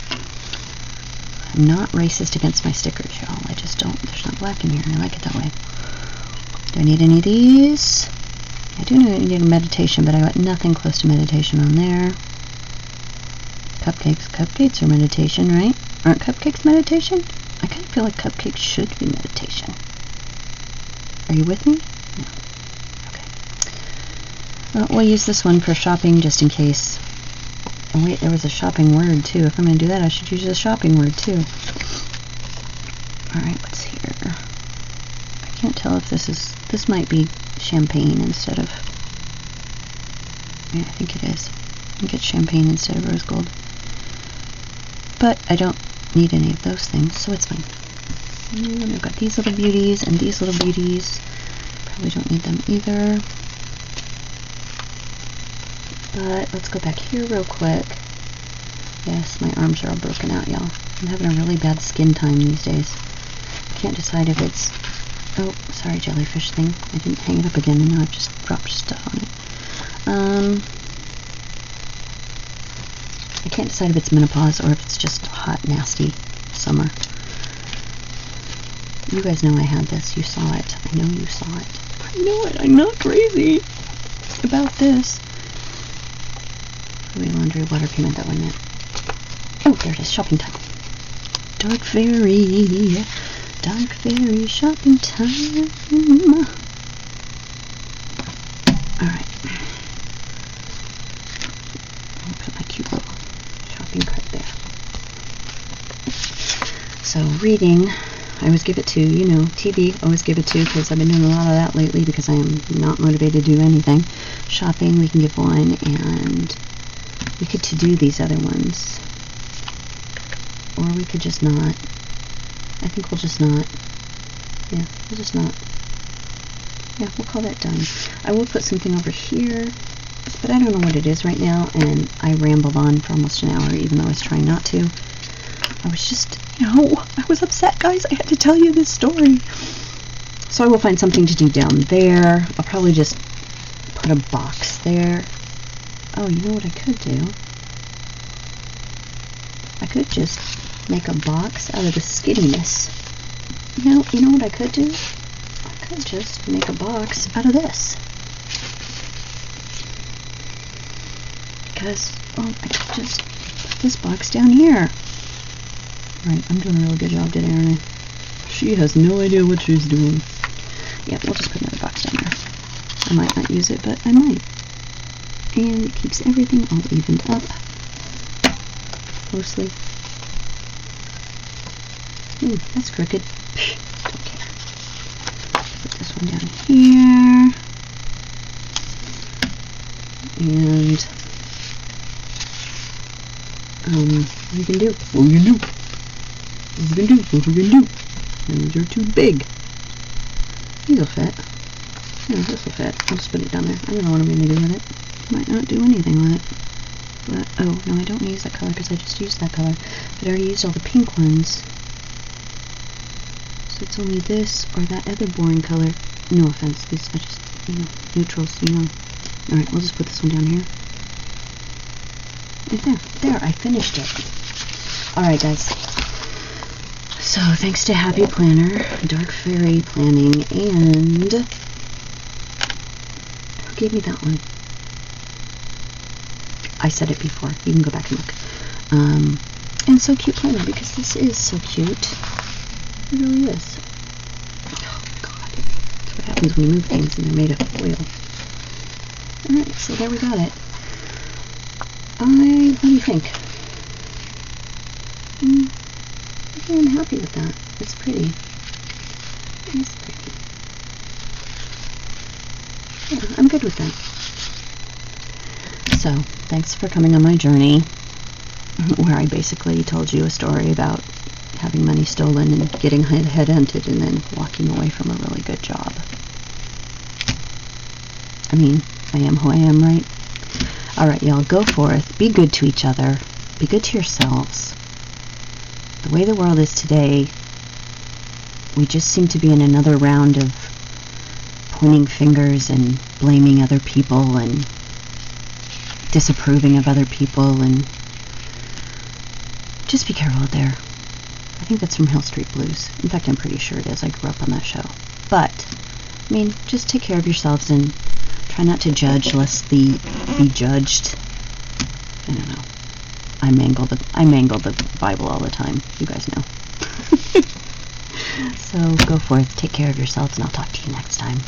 Speaker 1: I'm not racist against my stickers, y'all. I just don't. There's not black in here. I like it that way. Do I need any of these? I do need a meditation, but I got nothing close to meditation on there. Cupcakes. Cupcakes are meditation, right? Aren't cupcakes meditation? I kind of feel like cupcakes should be meditation. Are you with me? No. Okay. Well, we'll use this one for shopping just in case. Oh wait, there was a shopping word too. If I'm going to do that, I should use a shopping word too. Alright, what's here? I can't tell if this might be champagne instead of, yeah, I think it is. I think it's champagne instead of rose gold. But I don't need any of those things, so it's fine. And I've got these little beauties and these little beauties. Probably don't need them either. But let's go back here real quick. Yes, my arms are all broken out, y'all. I'm having a really bad skin time these days. I can't decide if it's... Oh, sorry, jellyfish thing. I didn't hang it up again, and now I've just dropped stuff on it. I can't decide if it's menopause or if it's just hot, nasty summer. You guys know I had this. You saw it. I know you saw it. I know it. I'm not crazy about this. Laundry, water payment, that one. Oh, there it is. Shopping time. Dark Fairy. Dark Fairy shopping time. Alright. I'll put my cute little shopping cart there. So, reading. I always give it to, TV, always give it to, because I've been doing a lot of that lately because I am not motivated to do anything. Shopping, we can give one, and we could to-do these other ones. Or we could just not. I think we'll just not. Yeah, we'll just not. Yeah, we'll call that done. I will put something over here, but I don't know what it is right now, and I rambled on for almost an hour, even though I was trying not to. I was just, I was upset, guys. I had to tell you this story. So I will find something to do down there. I'll probably just put a box there. Oh, you know what I could do? I could just make a box out of the skinniness. You know what I could do? I could just make a box out of this. Because, well, I could just put this box down here. Right, I'm doing a really good job today, aren't I? She has no idea what she's doing. Yeah, we'll just put another box down there. I might not use it, but I might. And it keeps everything all evened up. Closely. Ooh, that's crooked. Don't care. Put this one down here. And what are you gonna do? What are you gonna do? What are you gonna do? What are you gonna do? Those are too big. These will fit. Yeah, this will fit. I'll just put it down there. I don't know what I'm gonna do with it. Might not do anything with it. But, oh, no, I don't want to use that color because I just used that color. But I already used all the pink ones. So it's only this or that other boring color. No offense, these are just, neutrals, Alright, we'll just put this one down here. Right there, I finished it. Alright, guys. So, thanks to Happy Planner, Dark Fairy Planning, and... who gave me that one? I said it before. You can go back and look. And so cute planner, because this is so cute. It really is. Oh, God. That's what happens when you move things and they're made of foil. Alright, so there we got it. What do you think? I'm happy with that. It's pretty. It's pretty. Yeah, I'm good with that. So, thanks for coming on my journey, where I basically told you a story about having money stolen and getting head-hunted and then walking away from a really good job. I mean, I am who I am, right? Alright, y'all, go forth. Be good to each other. Be good to yourselves. The way the world is today, we just seem to be in another round of pointing fingers and blaming other people and disapproving of other people, and just be careful out there. I think that's from Hill Street Blues. In fact, I'm pretty sure it is. I grew up on that show. But, I mean, just take care of yourselves and try not to judge lest be judged. I don't know. I mangle the Bible all the time. You guys know. So go forth, take care of yourselves, and I'll talk to you next time.